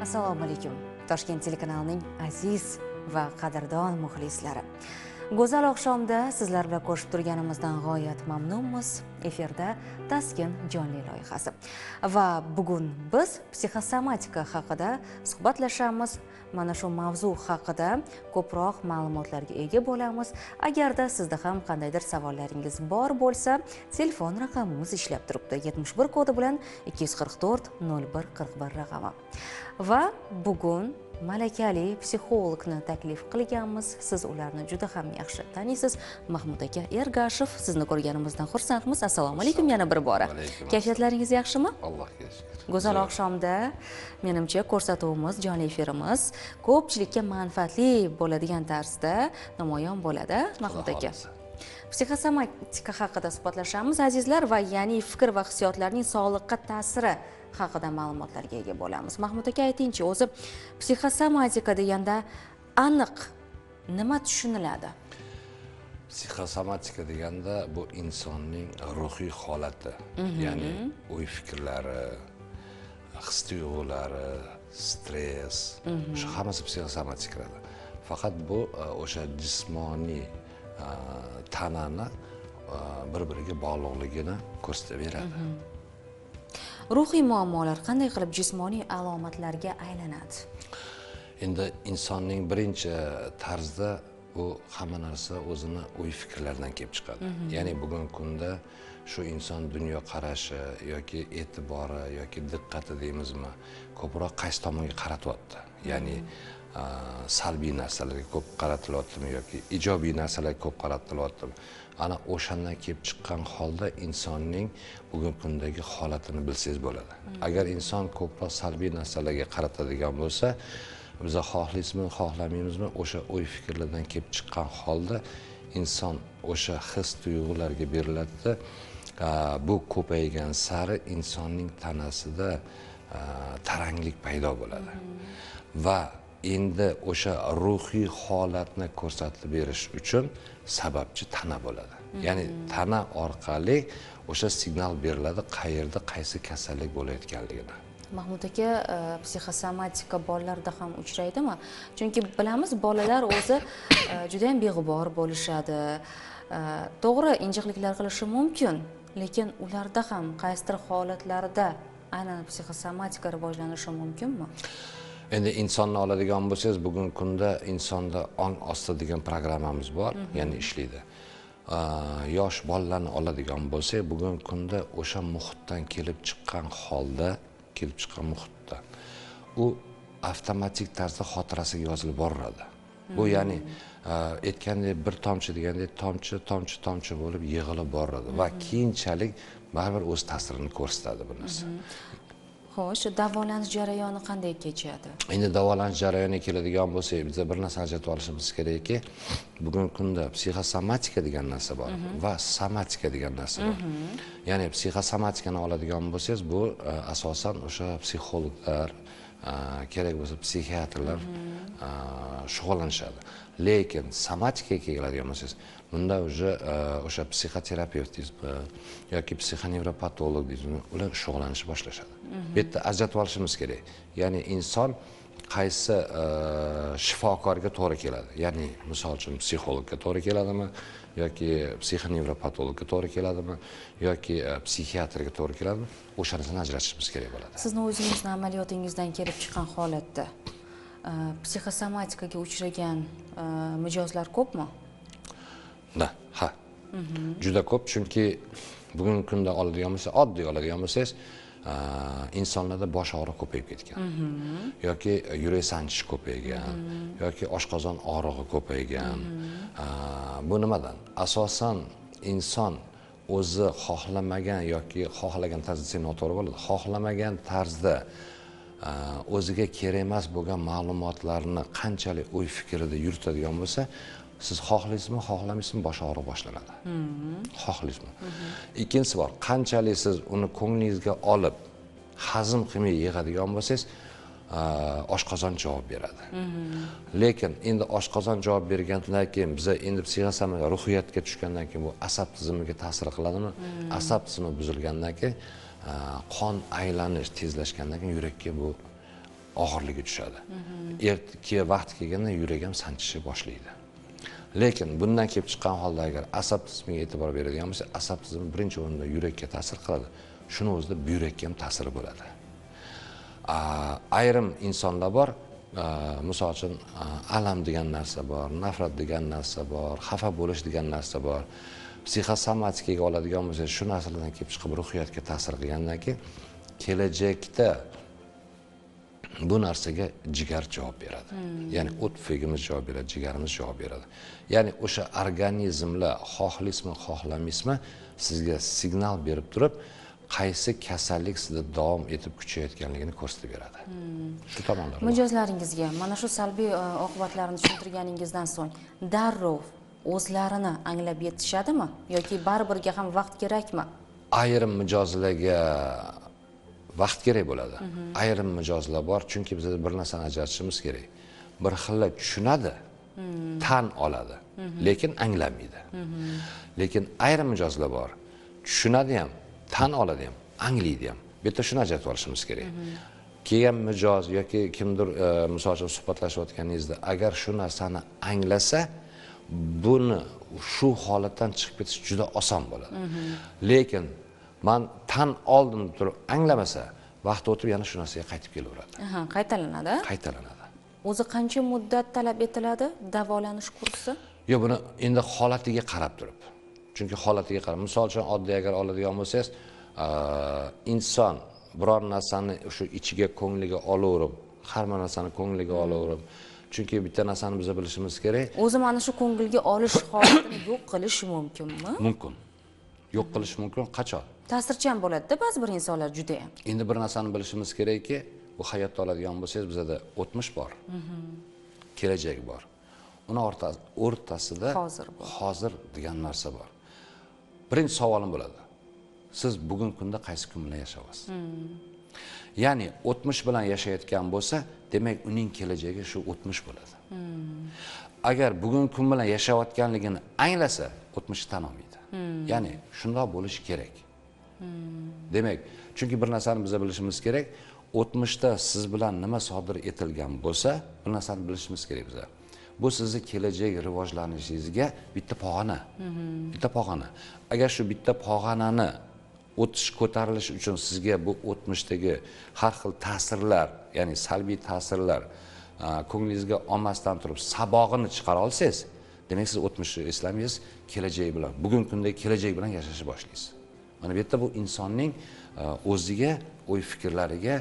Assalomu alaykum. Toshkent telekanalining aziz va qadrdon muxlislari. Go'zal oqshomda sizlar bilan ko'rishib turganimizdan g'oyat mamnunmiz. Efirda Taskin jonli loyihasi. Va bugun biz psixosomatika haqida suhbatlashamiz. Mana shu mavzu haqida ko'proq ma'lumotlarga ega bo'lamiz. Agarda sizda ham qandaydir savollaringiz bor bo'lsa, telefon raqamimiz ishlab turibdi. 71 kodi bilan 244 01 41 raqami. Va bugun malakali psixologni taklif qilganmiz. Siz ularni juda ham yaxshi taniysiz. Mahmud aka Ergashev, sizni ko'rganimizdan xursandmiz. Assalomu alaykum yana bir bora. Kayfiyatlaringiz yaxshimi? Allohga shukr. Go'zal oqshomda menimcha ko'rsatuvimiz, jonli efirimiz ko'pchilikka manfaatli bo'ladigan tarzda namoyon bo'ladi, Mahmud aka. Psixosomatika haqida suhbatlashamiz azizlar va ya'ni fikr va hissiyotlarning sog'liqqa ta'siri haqida ma'lumotlarga ega bo'lamiz. Mahmud aka, aytingchi, o'zi psixosomatika deganda aniq nima tushuniladi? Psixosomatika deganda bu insonning ruhiy holati, ya'ni o'y fikrlari, his-tuyg'ulari, stress, shu hammasi psixosomatika kiradi. Faqat bu o'sha jismoniy tanani bir-biriga bog'liqligini ko'rsatib beradi. Ruhiy muammolar qanday qilib jismoniy alomatlarga aylanadi? Endi insonning birinchi tarzda bu hamma narsa o'zini o'y fikrlaridan kelib chiqadi. Ya'ni bugungi kunda shu inson dunyo qarashi yoki e'tibori yoki diqqati deymizmi, ko'proq qaysi tomonga qaratyapti? Ya'ni salbiy narsalarga ko'p qaratilyaptimi yoki ijobiy narsalarga ko'p qaratilyaptimi? Ana o'shandan kelib chiqqan holda insonning bugungi kundagi holatini bilsangiz bo'ladi. Agar inson ko'proq salbiy narsalarga qaratadigan bo'lsa, biz xohlaysizmi, xohlamaymizmi, o'sha o'y fikrlardan kelib chiqqan holda inson o'sha his-tuyg'ularga beriladi. Bu ko'paygan sari insonning tanasida taranglik paydo bo'ladi. Va endi o'sha ruhiy holatni ko'rsatib berish uchun sababchi tana bo'ladi. Ya'ni tana orqali o'sha signal beriladi, qayerda qaysi kasallik bo'layotganligini. Mahmud aka, psixosomatika bolalarda ham uchraydimi? Chunki bilamiz, bolalar o'zi juda ham beg'ubor bo'lishadi. To'g'ri, injiqliklar qilishi mumkin, lekin ularda ham qaysidir holatlarda aynan psixosomatika rivojlanishi mumkinmi? Endi insonni oladigan bo'lsangiz, bugungi kunda insonda ong osti degan programmamiz bor, ya'ni ishlaydi. Yosh bolalarni oladigan bo'lsak, bugungi kunda o'sha muhitdan kelib chiqqan holda, muhitdan u avtomatik tarzda xotirasiga yozilib boriladi. Bu ya'ni aytgandek bir tomchi degandek tomchi bo'lib yig'ilib boradi va keyinchalik baribir o'z ta'sirini ko'rsatadi bu narsa. Xo'sh, davolanish jarayoni qanday kechadi? Endi davolanish jarayoniga keladigan bo'lsak, biz bir narsa ajratib olishimiz kerakki, bugungi kunda psixosomatika degan narsa bor va somatika degan narsa bor. Ya'ni psixosomatikani oladigan bo'lsangiz, bu asosan o'sha psixologlar, kerak bo'lsa psixiatrlar shug'ullanishadi. Lekin somatikaga keladigan bo'lsangiz, bunda o'sha psixoterapevt deysizmi yoki psixonevropatolog deysizmi, ular shug'ullanishni boshlashadi. Bu yerda ajratib olishimiz kerak. Ya'ni inson qaysi shifokorga to'g'ri keladi? Ya'ni misol uchun psixologga to'g'ri keladimi yoki psixonevropatologga to'g'ri keladimi yoki psixiatrga to'g'ri keladimi? O'sha narsani ajratishimiz kerak bo'ladi. Sizni o'zingizning amaliyotingizdan kelib chiqqan holatda psixosomatikaga uchragan mijozlar ko'pmi? Ha. Juda ko'p, chunki bugungi kunda oladigan bo'lsangiz, oddiy oladigan bo'lsangiz, insonlarda bosh og'riq ko'payib ketgan. Yoki yurak sanchishi ko'paygan, yoki oshqozon og'rig'i ko'paygan. Bu nimadan? Asosan inson o'zi xohlamagan yoki xohlagan tarzda noto'g'ri bo'ladi. Xohlamagan tarzda o'ziga kerak emas bo'lgan ma'lumotlarni qanchalik o'y fikrida yuritadigan bo'lsa, siz xohlaysizmi, xohlamaysizmi, bosh og'riq boshlanadi. Xohlaysizmi? Ikkinchisi bor, qanchalik siz uni ko'nglingizga olib, hazm qilmay yig'adigan bo'lsangiz, oshqozon javob beradi. Lekin endi oshqozon javob bergandan keyin biz endi psixosomatika ruhiyatga tushgandan keyin bu asab tizimiga ta'sir qiladimi? Asab tizimi buzilgandan keyin qon aylanish tezlashgandan keyin yurakka bu og'irligi tushadi. Ertaga vaqt kelganda yurak ham sanchishni boshlaydi. Lekin bundan kelib chiqqan holda agar asab tizimiga e'tibor beradigan bo'lsa, asab tizimi birinchi o'rinda yurakka ta'sir qiladi. Shuni o'zida buyrakka ham ta'siri bo'ladi. Ayrim insonlar bor, misol uchun alam degan narsa bor, nafrat degan narsa bor, xafa bo'lish degan narsa bor. Psixosomatikaga oladigan bo'lsa, shu narsalardan kelib chiqib ruhiyatga ta'sir qilgandan keyin kelajakda bu narsaga jigar javob beradi. Ya'ni o't tufagimiz javob beradi, jigarimiz javob beradi. Ya'ni o'sha organizmlar xohlaysizmi, xohlamaysizmi sizga signal berib turib, qaysi kasallik sizda davom etib kuchayotganligini ko'rsatib beradi. Shu tomonlar. Mijozlaringizga mana shu salbiy oqibatlarini tushuntirganingizdan so'ng darrov o'zlarini anglab yetishadimi yoki baribirga ham vaqt kerakmi? Ayrim mijozlarga vaqt kerak bo'ladi. Ayrim mijozlar bor, chunki biz bir narsani ajratishimiz kerak. Bir xilla tushunadi, tan oladi, lekin anglamaydi. Lekin ayrim mijozlar bor, tushunadi ham, tan oladi ham, anglaydi ham. Bu yerda shuni ajratib olishimiz kerak. Kelgan mijoz yoki kimdir misol uchun suhbatlashayotganingizda agar shu narsani anglasa, buni shu holatdan chiqib ketish juda oson bo'ladi. Lekin men tan oldim deb turib anglamasa, vaqt o'tib yana shu narsaga qaytib kelaveradi. Qaytalanadi. Qaytalanadi. O'zi qancha muddat talab etiladi davolanish kursi? Yo'q, buni endi holatiga qarab turib. Chunki holatiga qarab, misol uchun oddiy agar oladigan bo'lsangiz, inson biror narsani shu ichiga ko'ngliga olaverib, har bir narsani ko'ngliga olaverib, chunki bitta narsani biz bilishimiz kerak. O'zi mana shu ko'ngilga olish holatini yo'q qilish mumkinmi? Mumkin. Yo'q qilish mumkin. Qachon? Ta'sirchan bo'ladi-da ba'zi bir insonlar juda ham. Endi bir narsani bilishimiz kerakki, bu hayotda oladigan bo'lsangiz, bizda o'tmish bor. Kelajak bor. Uni o'rtasida hozir degan narsa bor. Birinchi savolim bo'ladi. Siz bugun kunda qaysi kun bilan yashayapsiz? Ya'ni o'tmish bilan yashayotgan bo'lsa, demak uning kelajagi shu o'tmish bo'ladi. Agar bugun kun bilan yashayotganligini anglasa, o'tmishni tan olmaydi. Ya'ni shundoq bo'lishi kerak. Demak, chunki bir narsani biz bilishimiz kerak, o'tmishda siz bilan nima sodir etilgan bo'lsa, bir narsani bilishimiz kerak biz. Bu sizni kelajak rivojlanishingizga bitta pog'ona. Bitta pog'ona. Agar shu bitta pog'onani ko'tarilish uchun sizga bu o'tmishdagi har xil ta'sirlar, ya'ni salbiy ta'sirlar ko'nglingizga olmasdan turib sabog'ini chiqara olsangiz, demak siz o'tmishni eslamaysiz, kelajak bilan, bugungi kundagi kelajak bilan yashashni boshlaysiz. Mana bu yerda bu insonning o'ziga, o'y fikrlariga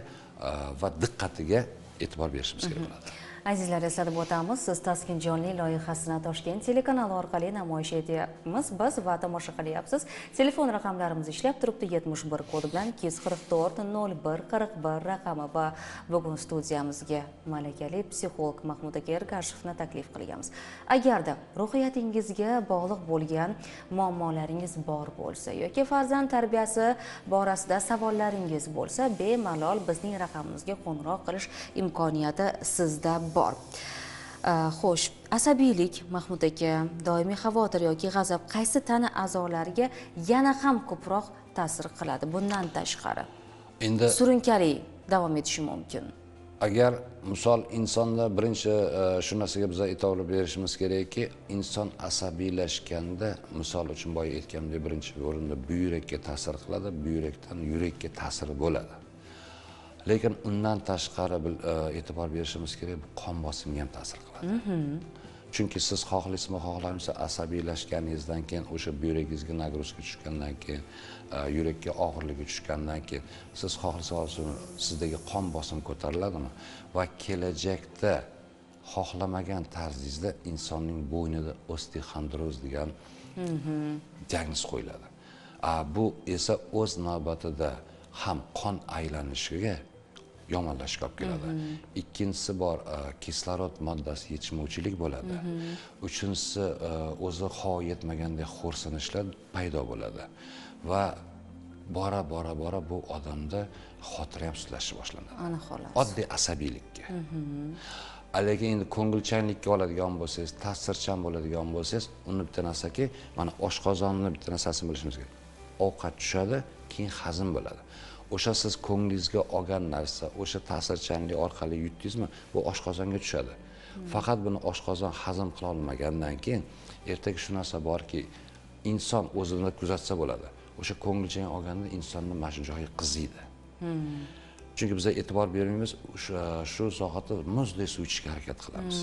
va diqqatiga e'tibor berishimiz kerak bo'ladi. Azizlar, eslatib o'tamiz, siz Taskin jonli loyihasini Toshkent telekanali orqali namoyish etyapmiz. Biz va tomosha qilyapsiz. Telefon raqamlarimiz ishlab turibdi. 71 kodi bilan 244 01 41 raqami va bugun studiyamizga malakali psixolog Mahmud aka Ergashevni taklif qilganmiz. Agarda ruhiyatingizga bog'liq bo'lgan muammolaringiz bor bo'lsa yoki farzand tarbiyasi borasida savollaringiz bo'lsa, bemalol bizning raqamimizga qo'ng'iroq qilish imkoniyati sizda bor. Xo'sh, asabiylik, Mahmud aka, doimiy xavotir yoki g'azab qaysi tana a'zolariga yana ham ko'proq ta'sir qiladi? Bundan tashqari, endi surunkali davom etishi mumkin. Agar misol insonda birinchi shu narsaga biz e'tibor berishimiz kerakki, inson asabiylashganda, misol uchun boya aytganimdek, birinchi o'rinda buyrakka ta'sir qiladi, buyrakdan yurakka ta'siri bo'ladi. Lekin undan tashqari e'tibor berishimiz kerak, bu qon bosimga ham ta'sir qiladi. Chunki siz xohlaysizmi, xohlamaysiz, asabiylashganingizdan keyin o'sha buyrakingizga nagruzka tushgandan keyin, yurakka og'irligi tushgandan keyin siz xohlasangiz sizdagi qon bosim ko'tariladimi va kelajakda xohlamagan tarzingizda insonning bo'ynida osteoxondroz degan diagnoz qo'yiladi. Bu esa o'z navbatida ham qon aylanishiga yomonlashga olib keladi. Ikkinchisi bor, kislorod moddasi yetishmovchilik bo'ladi. Uchinchisi o'zi havo yetmagandek xo'rsinishlar paydo bo'ladi va bora bu odamda xotira ham sustlashni boshlanadi. Oddiy asabiylikka. Lekin endi ko'ngilchanlikka oladigan bo'lsangiz, ta'sirchan bo'ladigan bo'lsangiz, uni bitta narsaki, mana oshqozonni bitta narsasini bilishimiz kerak. Ovqat tushadi, keyin hazm bo'ladi. o'sha siz ko'nglingizga olgan narsa o'sha ta'sirchanlik orqali yutdingizmi, bu oshqozonga tushadi. Faqat buni oshqozon hazm qila olmagandan keyin ertaga shu narsa borki, inson o'zini kuzatsa bo'ladi. O'sha ko'ngilchang olganda insonning mana shu joyi qiziydi. Chunki biz e'tibor bermaymiz, shu sohada muzdek suv ichishga harakat qilamiz.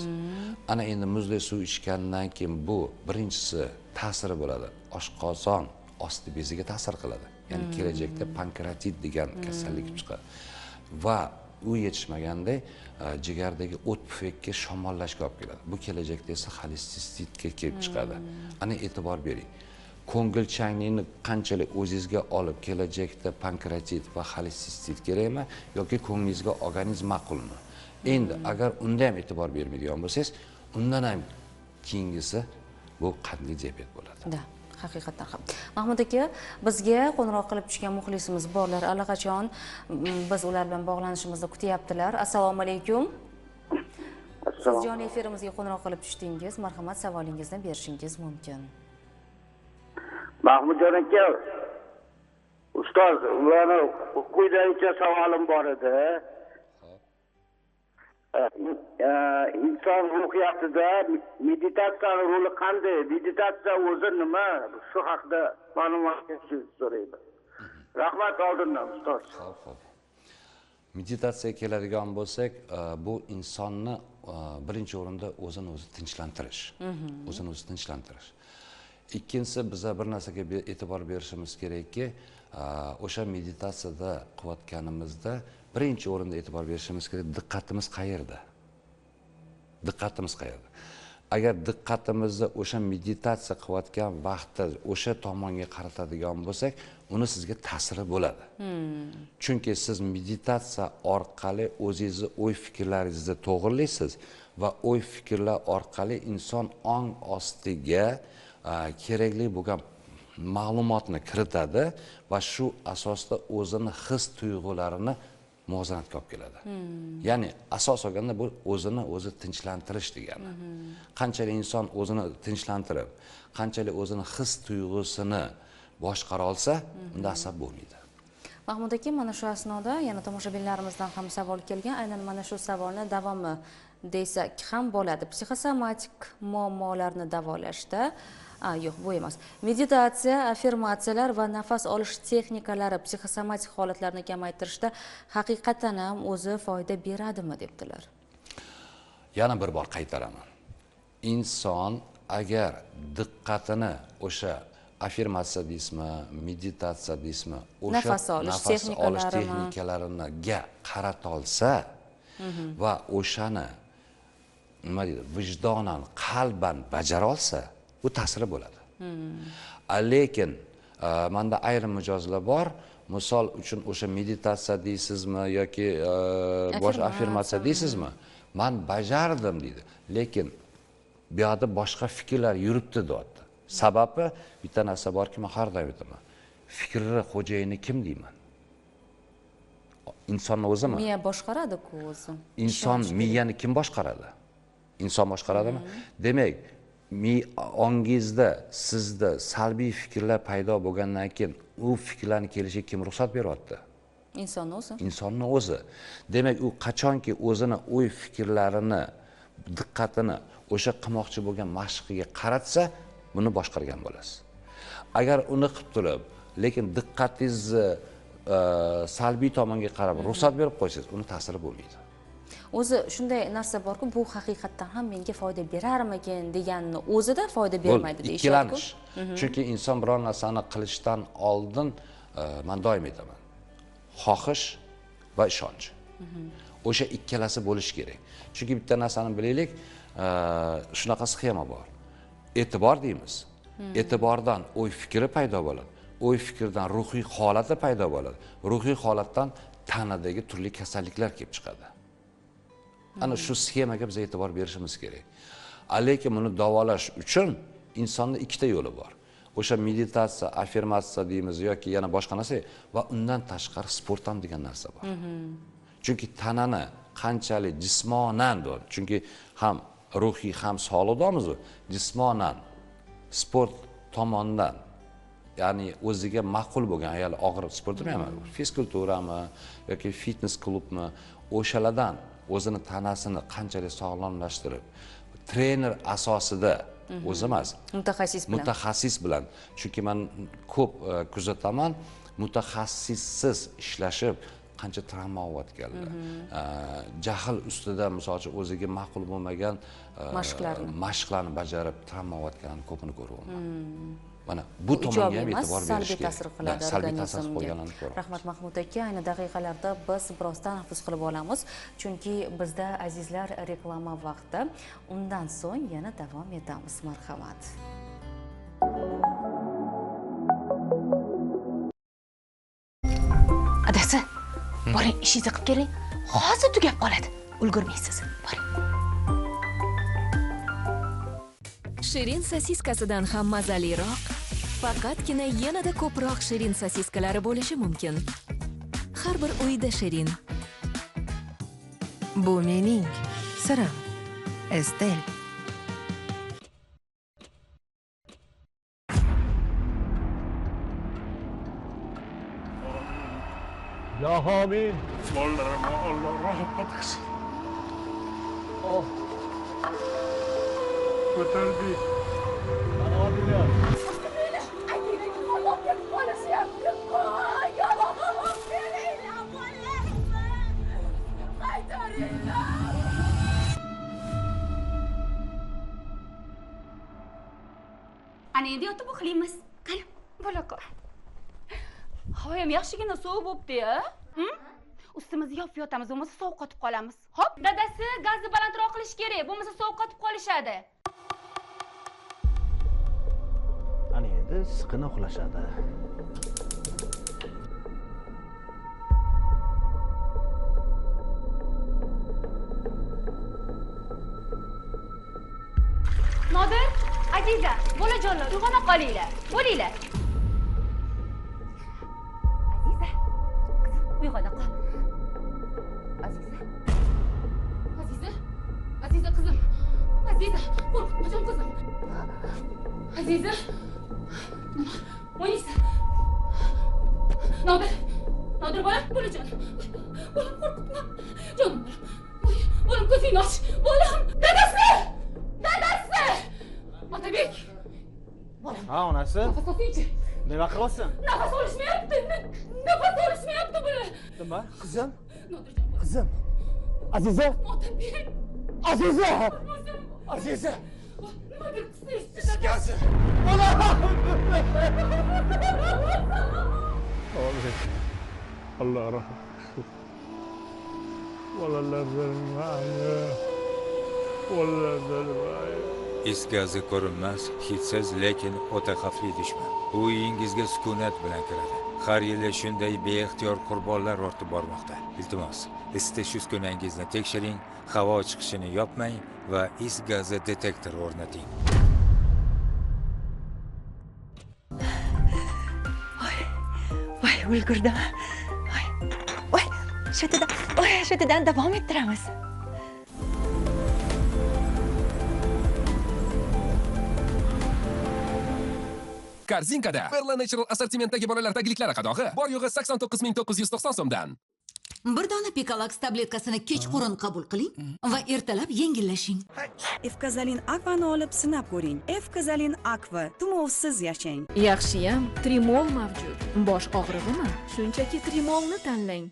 Ana endi muzdek suv ichgandan keyin bu birinchisi ta'siri bo'ladi. Oshqozon osti beziga ta'sir qiladi. Ya'ni kelajakda pankreatit degan kasallik chiqadi. Va u yetishmaganda jigardagi o't pufakka shamollashga olib keladi. Bu kelajakda esa xolestitga kelib chiqadi. Ana e'tibor bering. Ko'ngilchanglikni qanchalik o'zingizga olib kelajakda pankreatit va xolestit kerakmi yoki ko'nglingizga olganingiz ma'qulmi? Endi agar unda ham e'tibor bermaydigan bo'lsangiz, undan ham keyingisi bu qandli diabet bo'ladi. Da, haqiqatan ham. Mahmud aka, bizga qo'ng'iroq qilib tushgan muxlisimiz borlar. Allaqachon biz ular bilan bog'lanishimizni kutyaptilar. Assalomu alaykum. Siz jonli efirimizga qo'ng'iroq qilib tushdingiz. Marhamat, savolingizni berishingiz mumkin. Mahmudjon aka, ustoz, mana quyidagicha savolim bor edi. Inson ruhiyatida meditatsiyaning roli qanday? Meditatsiya o'zi nima? Shu haqida ma'lumot so'rayman. Rahmat oldindan ustoz. Xo'p. Meditatsiyaga keladigan bo'lsak, bu insonni birinchi o'rinda o'zini o'zi tinchlantirish. O'zini o'zi tinchlantirish. Ikkinchisi, biz bir narsaga e'tibor berishimiz kerakki, o'sha meditatsiyada qilayotganimizda birinchi o'rinda e'tibor berishimiz kerak, diqqatimiz qayerda? Diqqatimiz qayerda? Agar diqqatimizni o'sha meditatsiya qilayotgan vaqtda o'sha tomonga qaratadigan bo'lsak, uni sizga ta'siri bo'ladi. Chunki siz meditatsiya orqali o'zingizni o'y-fikrlaringizni to'g'rilaysiz va o'y-fikrlar orqali inson ong ostiga kerakli bo'lgan ma'lumotni kiritadi va shu asosda o'zini his tuyg'ularini muvozanatga olib keladi. Ya'ni asos olganda bu o'zini o'zi tinchlantirish degani. Qanchalik inson o'zini tinchlantirib, qanchalik o'zini his tuyg'usini boshqara olsa, unda asab bo'lmaydi. Mahmud aka, mana shu asnoda yana tomoshabinlarimizdan ham savol kelgan. Aynan mana shu savolni davomi desak ham bo'ladi. Psixosomatik muammolarni davolashda yo'q, bu emas. Meditatsiya, affirmatsiyalar va nafas olish texnikalari psixosomatik holatlarni kamaytirishda haqiqatan ham o'zi foyda beradimi debdilar. Yana bir bor qaytaraman. Inson agar diqqatini o'sha affirmatsiya deysizmi, meditatsiya deysizmi, o'sha nafas olish texnikalariga qarata olsa va o'shani nima deydi, vijdonan, qalban bajara olsa, bu ta'siri bo'ladi. Lekin menda ayrim mijozlar bor. Misol uchun o'sha meditatsiya deysizmi yoki boshqa affirmatsiya deysizmi? Men bajardim deydi. Lekin bu yerda boshqa fikrlar yuribdi deyapti. Sababi bitta narsa borki, men har doim aytaman. Fikri xo'jayini kim deyman? Insonni o'zimi? Miya boshqaradi-ku o'zi. Inson miyani kim boshqaradi? Inson boshqaradimi? Demak, ongingizda sizda salbiy fikrlar paydo bo'lgandan keyin u fikrlarni kelishiga kim ruxsat beryapti? Insonning o'zi. Insonning o'zi. Demak, u qachonki o'zini o'y fikrlarini, diqqatini o'sha qilmoqchi bo'lgan mashqiga qaratsa, buni boshqargan bo'lasiz. Agar uni qilib turib, lekin diqqatingizni salbiy tomonga qarab ruxsat berib qo'ysangiz, uni ta'siri bo'lmaydi. O'zi shunday narsa borki, bu haqiqatdan ham menga foyda berarmikin deganni o'zida foyda bermaydi deyishadi. Ikkilanish. Chunki inson biror narsani qilishdan oldin, men doim aytaman, xohish va ishonch. O'sha ikkalasi bo'lishi kerak. Chunki bitta narsani bilaylik, shunaqa sxema bor. E'tibor deymiz. E'tibordan o'y fikri paydo bo'ladi. O'y fikrdan ruhiy holati paydo bo'ladi. Ruhiy holatdan tanadagi turli kasalliklar kelib chiqadi. Ana shu sxemaga biz e'tibor berishimiz kerak. Lekin buni davolash uchun insonda ikkita yo'li bor. O'sha meditatsiya, affirmatsiya deymiz yoki yana boshqa narsa va undan tashqari sport ham degan narsa bor. Chunki tanani qanchalik jismonan, chunki ham ruhiy ham sog'lig'imiz, jismonan sport tomonidan ya'ni o'ziga ma'qul bo'lgan, ya'ni og'ir sport demayman, fizkulturami yoki fitness klubmi, o'shalardan o'zini tanasini qanchalik sog'lomlashtirib, trener asosida o'zi emas, mutaxassis bilan. Chunki men ko'p kuzataman, mutaxassissiz ishlashib qancha travma olayotganlar. Jahl ustida misol uchun o'ziga ma'qul bo'lmagan mashqlarni bajarib travma olayotganlarni ko'pini ko'ryapman. Mana bu tomonga ham e'tibor berish kerak. Salbiy ta'sir qiladi organizmga. Rahmat Mahmud aka, ayni daqiqalarda biz biroz tanaffus qilib olamiz, chunki bizda azizlar reklama vaqti. Undan so'ng yana davom etamiz. Marhamat. Adasi, boring ishingizni qilib keling. Hozir tugab qoladi. Ulgurmaysiz. Boring. Shirin sosiskasidan ham mazaliroq, faqatgina yanada ko'proq shirin sosiskalari bo'lishi mumkin. Har bir uyda shirin. Bu mening sirim. Estel. Ya Amin. Mollarimni Alloh rahmat qilsin. Oh. Ko'tardik. Mana oldilar. Ana endi yotib uxlaymiz. Qani, bo'laqo. Havo ham yaxshigina sovuq bo'pti-ya. Ustimizga yopib yotamiz, bo'lmasa sovuq qotib qolamiz. Hop, dadasi gazni balandroq qilish kerak, bo'lmasa sovuq qotib qolishadi. Ana endi siqina uxlashadi. Nodir, Aziza, bolajonlar, uyg'ona qolinglar. Bo'linglar. Aziza, uyg'ona qol. Aziza qizim. Aziza, qo'rqitmajon qizim. Aziza. Mo'nisa. Nodir bolam, bolajon. Bolam qo'rqitma. Jonim bolam. Bolam ko'zingni och. Bolam. Dadasi! Otabek. Bolam. Ha, onasi. Nafas olsangchi. Nima qilyapsan? Nafas olishmayapti. Bular. Nima? Qizim? Nodirjon. Qizim. Aziza. Otabek. Aziza. Aziza. Nodir qizim. Gazi. Bolam. Allah rahmat. Is gazi ko'rinmas, hidsiz, lekin o'ta xavfli dushman. Bu uyingizga sukunat bilan kiradi. Har yili shunday beixtiyor qurbonlar ortib bormoqda. Iltimos, isitish uskunangizni tekshiring, havo chiqishini yopmang va is gazi detektori o'rnating. Voy, ulgurdim. Voy, shu yerdan davom ettiramiz. Korzinkada Perla Natural assortimentdagi bolalar tagliklari qadog'i bor yo'g'i 89.990 so'mdan. Bir dona Picalax tabletkasini kechqurun qabul qiling va ertalab yengillashing. Efkazalin Aqua'ni olib sinab ko'ring. Efkazalin Aqua, tumovsiz yashang. Yaxshiyam, Trimol mavjud. Bosh og'rig'imi? Shunchaki Trimolni tanlang.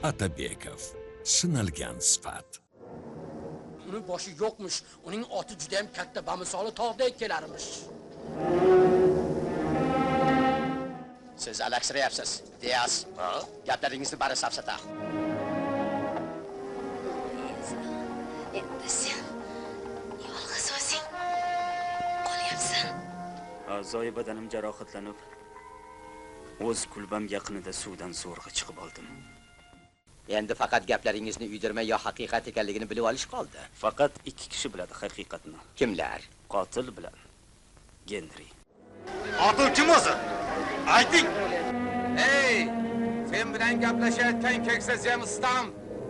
Atabekov, sinalgan sifat. Uning boshi yo'qmish, uning oti juda ham katta bamisoli tog'dek kelarmish. Siz alaksirayapsiz. Dias, gaplaringizni bari safsata. Endi sen yolg'iz o'zing qolyapsan. A'zoyi badanim jarohatlanib, o'z kulbam yaqinida suvdan zo'rg'a chiqib oldim. Endi faqat gaplaringizni uydirmay yo haqiqat ekanligini bilib olish qoldi. Faqat ikki kishi biladi haqiqatni. Kimlar? Qotil bilan Genri. Qotil kim o'zi? Ayting. Ey, sen bilan gaplashayotgan keksa zemistam,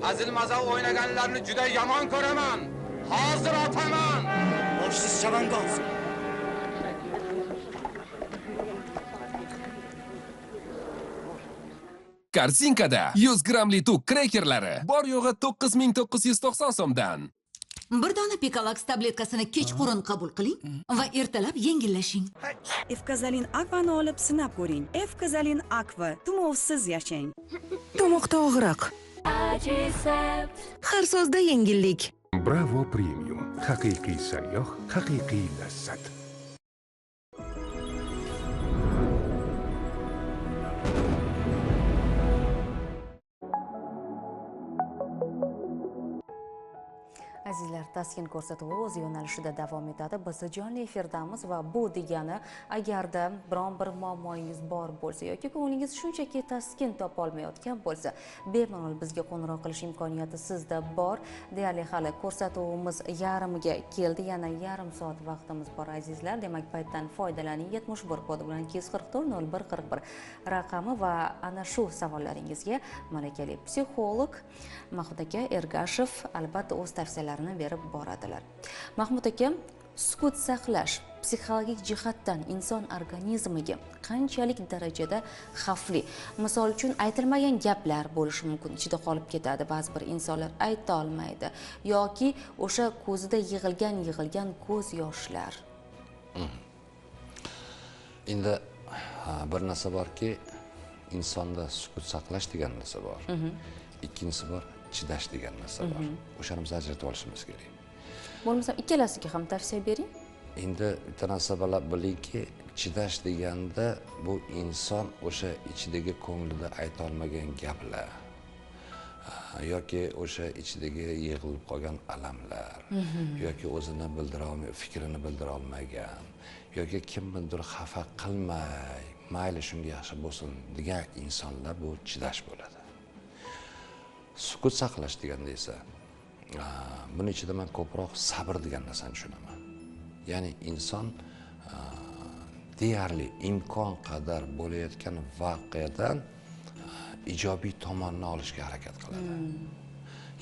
hazil-mazal o'ynaganlarni juda yomon ko'raman. Hozir otaman. Boshsiz chavandon. Korzinkada 100 grammli tuk krekerlari bor yo'g'i 9990 so'mdan. Bir dona Picalax tabletkasini kechqurun qabul qiling va ertalab yengillashing. Efkazalin Aqua'ni olib sinab ko'ring. Efkazalin Aqua tumovsiz yashang. Tomoqda og'riq. Har so'zda yengillik. Bravo Premium. Haqiqiy sayyoh, haqiqiy lazzat. Azizlar, taskin ko'rsatuvi o'z yo'nalishida davom etadi. Biz jonli efirdamiz va bu degani agarda biron bir muammoingiz bor bo'lsa yoki ko'nglingiz shunchaki taskin topa olmayotgan bo'lsa, bemalol bizga qo'ng'iroq qilish imkoniyati sizda bor. Deyarli hali ko'rsatuvimiz yarimiga keldi. Yana yarim soat vaqtimiz bor azizlar. Demak, paytdan foydalaning. 71 kodi bilan 244 0141 raqami va ana shu savollaringizga malakali psixolog Mahmud aka Ergashev albatta o'z tavsiyalarini berib boradilar. Mahmud aka, sukut saqlash psixologik jihatdan inson organizmiga qanchalik darajada xavfli? Misol uchun aytilmagan gaplar bo'lishi mumkin, ichida qolib ketadi. Ba'zi bir insonlar ayta olmaydi yoki o'sha ko'zida yig'ilgan ko'z yoshlar. Endi bir narsa borki, insonda sukut saqlash degan narsa bor. Ikkinchisi bor, chidash degan narsa bor. O'shani biz ajratib olishimiz kerak. Bo'lmasa ikkalasiga ham tavsiya bering. Endi bitta narsa bilingki, chidash deganda bu inson o'sha ichidagi ko'nglida ayta olmagan gaplar yoki o'sha ichidagi yig'ilib qolgan alamlar yoki o'zini bildira olmay, fikrini bildira olmagan yoki kimnidir xafa qilmay, mayli shunga yaxshi bo'lsin degan insonlar bu chidash bo'ladi. Sukut saqlash deganda esa buning ichida men ko'proq sabr degan narsani tushunaman. Ya'ni inson deyarli imkon qadar bo'layotgan voqeadan ijobiy tomonni olishga harakat qiladi.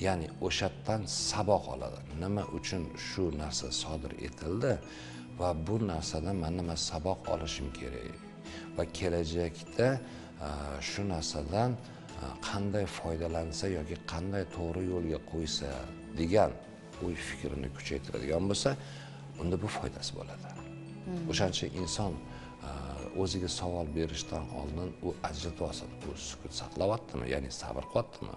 Ya'ni o'shadan saboq oladi. Nima uchun shu narsa sodir etildi va bu narsadan men nima saboq olishim kerak va kelajakda shu narsadan qanday foydalansa yoki qanday to'g'ri yo'lga qo'ysa degan o'y fikrini kuchaytiradigan bo'lsa, unda bu foydasi bo'ladi. O'shaning uchun inson o'ziga savol berishdan oldin u ajratib olsin, u sukut saqlayaptimi, ya'ni sabr qilyaptimi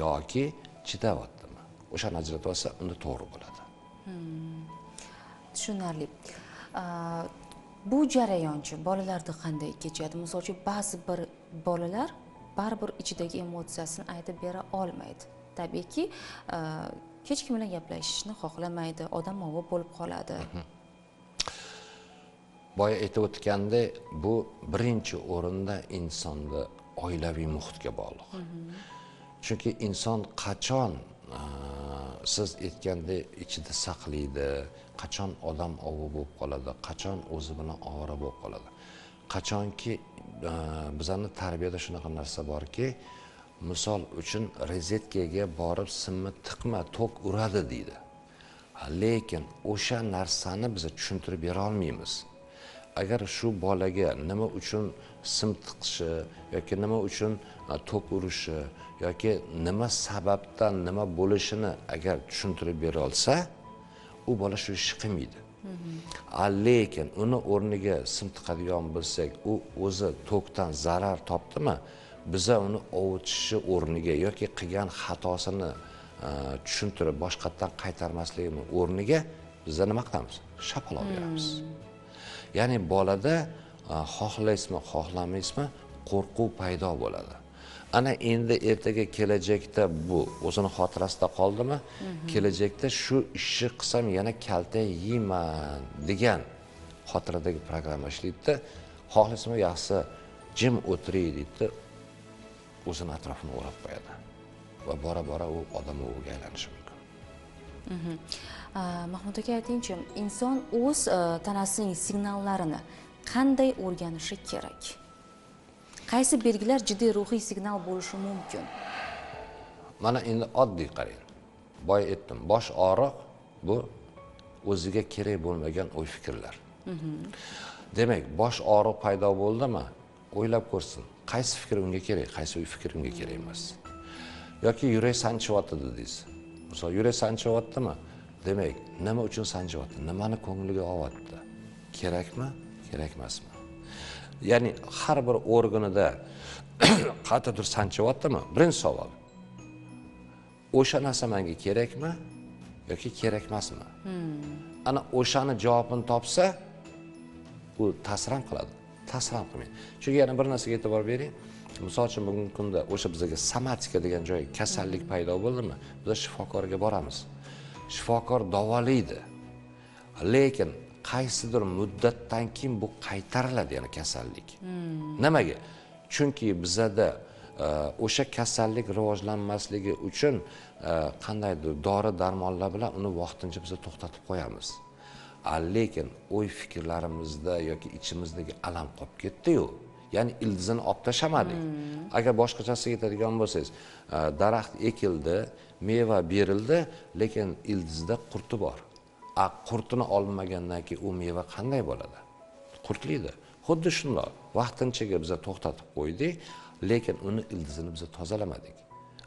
yoki chidayaptimi. O'shani ajratib olsa, unda to'g'ri bo'ladi. Tushunarli. Bu jarayonchi bolalarda qanday kechadi? Misol uchun ba'zi bir bolalar baribir ichidagi emotsiyasini aytib bera olmaydi. Tabiiyki, hech kim bilan gaplashishni xohlamaydi, odamovi bo'lib qoladi. Boya aytib o'tgandek, bu birinchi o'rinda insonda oilaviy muhitga bog'liq. Chunki inson qachon siz aytgandek ichida saqlaydi, qachon odam ovi bo'lib qoladi, qachon o'zi bilan ovora bo'lib qoladi. Qachonki bizning tarbiyada shunaqa narsa borki, misol uchun rozetkaga borib simni tiqma, tok uradi deydi. Lekin o'sha narsani biz tushuntirib bera olmaymiz. Agar shu bolaga nima uchun sim tiqishi yoki nima uchun tok urishi yoki nima sababdan nima bo'lishini agar tushuntirib bera olsa, u bola shu ishni qilmaydi. Lekin uni o'rniga sim tiqadigan bo'lsak, u o'zi tokdan zarar topdimi, biza uni ovutishni o'rniga yoki qilgan xatosini tushuntirib boshqatdan qaytarmasligimiz o'rniga biza nima qilamiz? Shapaloq beramiz. Ya'ni bolada xohlaysizmi, xohlamaysizmi, qo'rquv paydo bo'ladi. Ana endi ertaga kelajakda bu o'zini xotirasida qoldimi, kelajakda shu ishni qilsam yana kalta yeyman degan xotiradagi programma ishlaydi. Xohlaysizmi, yaxshi jim o'tiray deydi, o'zini atrofini o'rab qo'yadi va bora-bora u odamoviga aylanishi mumkin. Mahmud aka, aytingchi, inson o'z tanasining signallarini qanday o'rganishi kerak? Qaysi belgilar jiddiy ruhiy signal bo'lishi mumkin? Mana endi oddiy qarang. Boya aytdim, bosh og'riq bu o'ziga kerak bo'lmagan o'y fikrlar. Demak, bosh og'riq paydo bo'ldimi, o'ylab ko'rsin, qaysi fikr unga kerak, qaysi fikr unga kerak emas. Yoki yurak sanchyapti dedingiz. Misol yurak sanchyaptimi? Demak, nima uchun sanchyapti? Nimani ko'ngliga olyapti? Kerakmi, kerak emasmi? Ya'ni har bir organida qattiq sanchyaptimi? Birinchi savol. O'sha narsa menga kerakmi yoki kerak emasmi? Ana o'shani javobini topsa, u ta'sir ham qiladi. Ta'sir ham qilmaydi. Chunki yana bir narsaga e'tibor bering. Misol uchun bugungi kunda o'sha bizga somatika degan joy kasallik paydo bo'ldimi? Biz shifokorga boramiz. Shifokor davolaydi. Lekin qaysidir muddatdan keyin bu qaytariladi yana kasallik. Nimaga? Chunki bizada o'sha kasallik rivojlanmasligi uchun qandaydir dori-darmonlar bilan uni vaqtincha biz to'xtatib qo'yamiz. Lekin o'y fikrlarimizda yoki ichimizdagi alam qolib ketdi-yu, ya'ni ildizini olib tashamadik. Agar boshqachasiga aytadigan bo'lsangiz, daraxt ekildi, meva berildi, lekin ildizida qurti bor. Qurtini olmagandan keyin u meva qanday bo'ladi? Qurtlaydi. Xuddi shunday. Vaqtinchaga biz to'xtatib qo'ydik, lekin uni ildizini biz tozalamadik.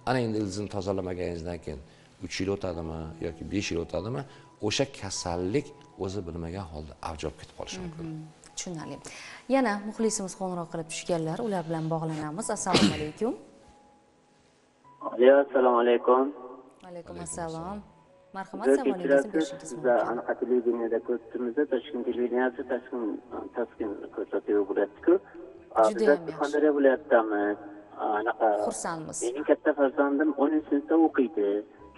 Ana endi ildizini tozalamaganingizdan keyin 3 yil o'tadimi yoki 5 yil o'tadimi, o'sha kasallik o'zi bilmagan holda avj olib ketib qolishi mumkin. Tushunarli. Yana muxlisimiz qo'ng'iroq qilib tushganlar, ular bilan bog'lanamiz. Assalomu alaykum. Assalomu alaykum. Alaykum assalom. Marhamat, savolingizni berishingiz mumkin. Anaqa televideniyada ko'rsatdimizda, Toshkent televideniyasi Toshkent ko'rsatuvi bo'lyapti-ku. Juda ham yaxshi. Qanday bo'lyaptimiz? Anaqa Xursandmiz. Mening katta farzandim 10-sinfda o'qiydi.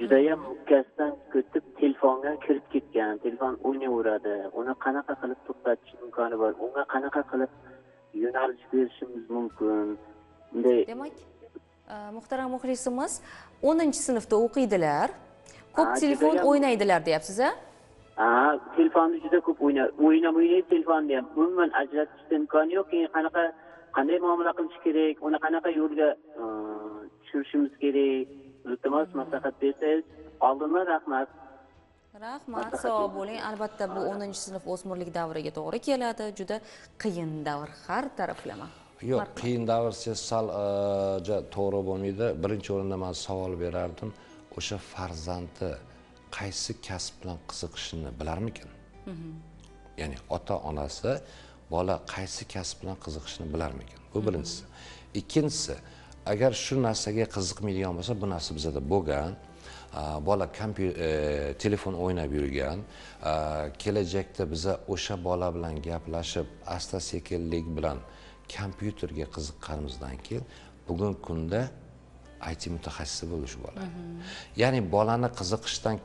Judayam mukkasidan ko'tib telefonga kirib ketgan. Telefon o'ynayveradi. Uni qanaqa qilib to'xtatish imkoni bor? Unga qanaqa qilib yo'nalish berishimiz mumkin? Demak, muhtaram muxlisimiz 10-sinfda o'qiydilar. Ko'p telefon o'ynaydilar deyapsiz-a? Telefonni juda ko'p o'ynaydi telefonni ham. Umuman ajratishga imkoni yo'q. Qanday muomala qilish kerak? Uni qanaqa yo'lga tushirishimiz kerak? Iltimos maslahat bersangiz, oldindan rahmat. Rahmat, sog' bo'ling. Albatta bu 10-sinf o'smirlik davriga to'g'ri keladi. Juda qiyin davr har taraflama. Yo'q, qiyin davr sal to'g'ri bo'lmaydi. Birinchi o'rinda men savol berardim. O'sha farzandi qaysi kasb bilan qiziqishini bilarmikan? Ya'ni ota-onasi bola qaysi kasb bilan qiziqishini bilarmikan? Bu birinchisi. Ikkinchisi, agar shu narsaga qiziqmaydigan bo'lsa, bu narsa bizda bo'lgan, bola telefon o'ynab yurgan, kelajakda biza o'sha bola bilan gaplashib, asta-sekinlik bilan kompyuterga qiziqqanimizdan keyin bugungi kunda IT mutaxassisi bo'ldi shu bola. Ya'ni bolani qiziqishdan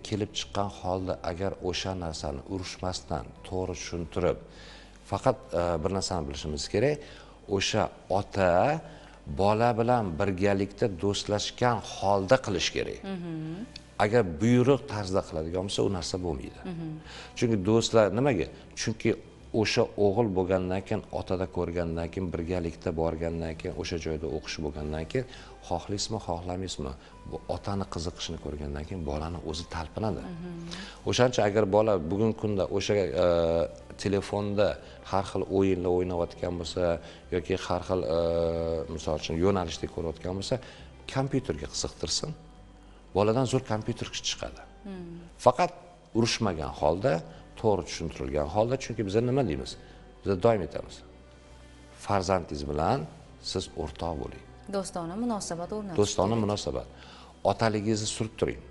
kelib chiqqan holda agar o'sha narsani urushmasdan to'g'ri tushuntirib, faqat bir narsani bilishimiz kerak, o'sha ota bola bilan birgalikda do'stlashgan holda qilish kerak. Agar buyruq tarzda qiladigan bo'lsa, u narsa bo'lmaydi. Chunki do'stlar nimaga? Chunki o'sha o'g'il bo'lgandan keyin, otada ko'rgandan keyin, birgalikda borgandan keyin, o'sha joyda o'qish bo'lgandan keyin, xohlaysizmi, xohlamaysizmi, bu otani qiziqishini ko'rgandan keyin bolani o'zi talpinadi. O'shancha agar bola bugungi kunda o'sha telefonda har xil o'yinlar o'ynayotgan bo'lsa yoki har xil misol uchun yo'nalishda ko'rayotgan bo'lsa, kompyuterga qiziqtirsin. Boladan zo'r kompyuterchi chiqadi. Faqat urushmagan holda, to'g'ri tushuntirilgan holda, chunki biz nima deymiz? Biz doim aytamiz. Farzandingiz bilan siz o'rtoq bo'ling. Do'stona munosabat o'rnating. Do'stona munosabat. Otaligingizni surib turing.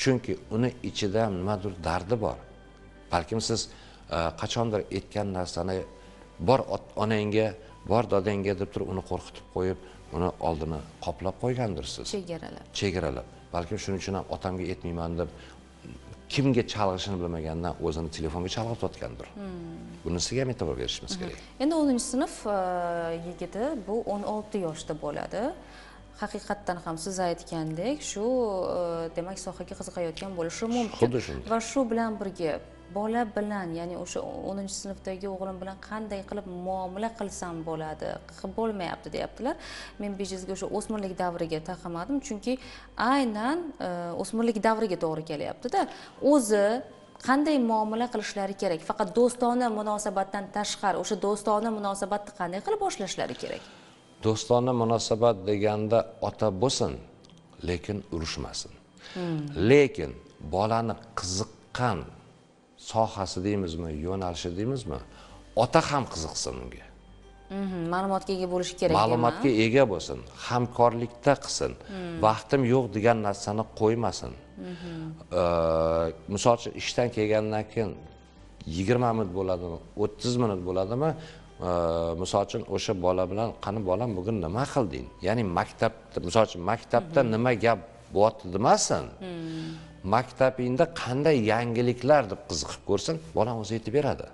Chunki uni ichida nimadir dardi bor. Balkim siz qachondir aytgan narsani bor onangga, bor dadangga deb turib uni qo'rqitib qo'yib, uni oldini qoplab qo'ygandirsiz. Chegaralab. Balkim shuning uchun ham otamga aytmayman deb kimga chalg'ishini bilmagandan o'zini telefonga chalg'itayotgandir. Bunisiga ham e'tibor berishimiz kerak. Endi 10-sinf yigiti bu 16 yoshda bo'ladi. Haqiqatdan ham siz aytgandek, shu demak sohaga qiziqayotgan bo'lishi mumkin. Xuddi shunday. Va shu bilan birga bola bilan, ya'ni o'sha 10-sinfdagi o'g'lim bilan qanday qilib muomala qilsam bo'ladi, qilib bo'lmayapti deyaptilar. Men bejizga o'sha o'smirlik davriga taqamadim, chunki aynan o'smirlik davriga to'g'ri kelyapti-da. O'zi qanday muomala qilishlari kerak? Faqat do'stona munosabatdan tashqari o'sha do'stona munosabatni qanday qilib boshlashlari kerak? Do'stona munosabat deganda ota bo'lsin, lekin urushmasin. Lekin bolani qiziqqan sohasi deymizmi, yo'nalishi deymizmi, ota ham qiziqsin unga. Ma'lumotga ega bo'lishi kerak. Ma'lumotga ega bo'lsin, hamkorlikda qilsin, vaqtim yo'q degan narsani qo'ymasin. Misol uchun ishdan kelgandan keyin 20 minut bo'ladimi, 30 minut bo'ladimi, misol uchun o'sha bola bilan qani bolam bugun nima qilding? Ya'ni maktabda, misol uchun maktabda nima gap bo'lyapti demasin. Maktabingda qanday yangiliklar deb qiziqib ko'rsin, bolam o'zi aytib beradi.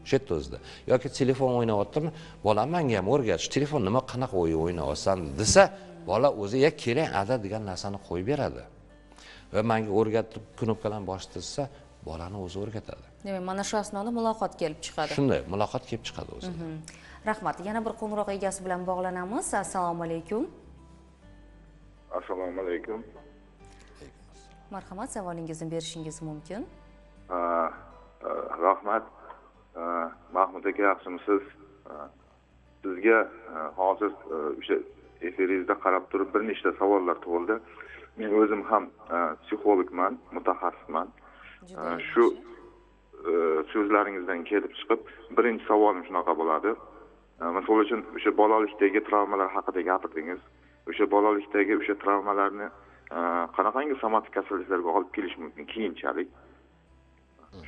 Shu yerda o'zida. Yoki telefon o'ynayaptimi, bolam menga ham o'rgatish, telefon nima qanaqa o'yin o'ynayapsan desa, bola o'zi ya keling ada degan narsani qo'yib beradi. Va menga o'rgatib knopkalarni bositsa, bolani o'zi o'rgatadi. Demak, mana shu asnoda muloqot kelib chiqadi. Shunday, muloqot kelib chiqadi o'zi. Rahmat. Yana bir qo'ng'iroq egasi bilan bog'lanamiz. Assalomu alaykum. Assalomu alaykum. Marhamat, savolingizni berishingiz mumkin. Rahmat. Mahmud aka, yaxshimisiz? Sizga hozir o'sha efiringizda qarab turib bir nechta savollar tug'ildi. Men o'zim ham psixologman, mutaxassisman. Shu so'zlaringizdan kelib chiqib, birinchi savolim shunaqa bo'ladi. Misol uchun o'sha bolalikdagi travmalar haqida gapirdingiz. O'sha bolalikdagi o'sha travmalarni qanaqangi somatik kasalliklarga olib kelish mumkin keyinchalik?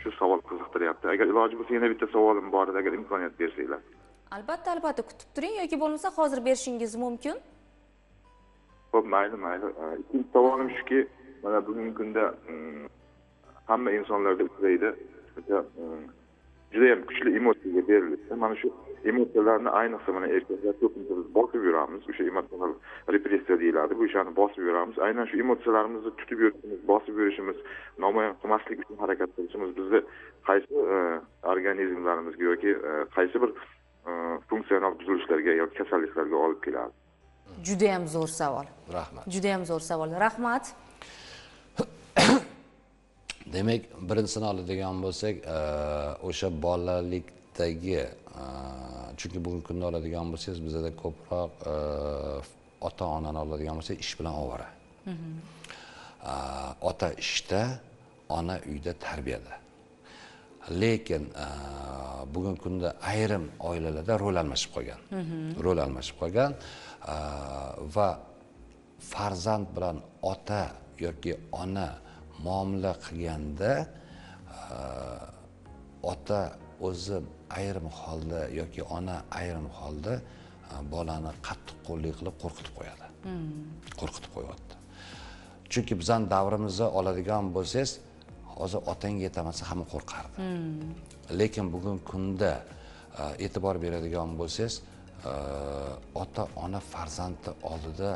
Shu savol qiziqtiryapti. Agar iloji bo'lsa yana bitta savolim bor edi, agar imkoniyat bersanglar. Albatta, kutib turing yoki bo'lmasa hozir berishingiz mumkin. Xo'p, mayli. Ikkinchi savolim shuki, mana bugungi kunda hamma insonlarda uchraydi. Juda ham kuchli emotsiyaga beriladi. Mana shu emotsiyalarni ayniqsa mana erkaklar ko'pincha biz bosib yuramiz. O'sha emotsional repressiya deyiladi. Bu ishni bosib yuramiz. Aynan shu emotsiyalarimizni tutib yurishimiz, bosib yurishimiz, namoyon qilmaslik uchun harakat qilishimiz bizni qaysi organizmlarimizga yoki qaysi bir funksional buzilishlarga yoki kasalliklarga olib keladi? Juda ham zo'r savol. Rahmat. Juda ham zo'r savol. Rahmat. Demak, birinchisini oladigan bo'lsak, o'sha bolalikdagi, chunki bugungi kunda oladigan bo'lsangiz, bizda ko'proq ota-onani oladigan bo'lsak, ish bilan ovora. Ota ishda, ona uyda tarbiyada. Lekin bugungi kunda ayrim oilalarda rol almashib qolgan. Va farzand bilan ota yoki ona muomala qilganda ota o'zi ayrim holda yoki ona ayrim holda bolani qattiq qo'llik qilib qo'rqitib qo'yadi. Qo'rqitib qo'yapti. Chunki bizning davrimizda oladigan bo'lsangiz, hozir otangga yetamasa hamma qo'rqardi. Lekin bugungi kunda e'tibor beradigan bo'lsangiz, ota ona farzandi oldida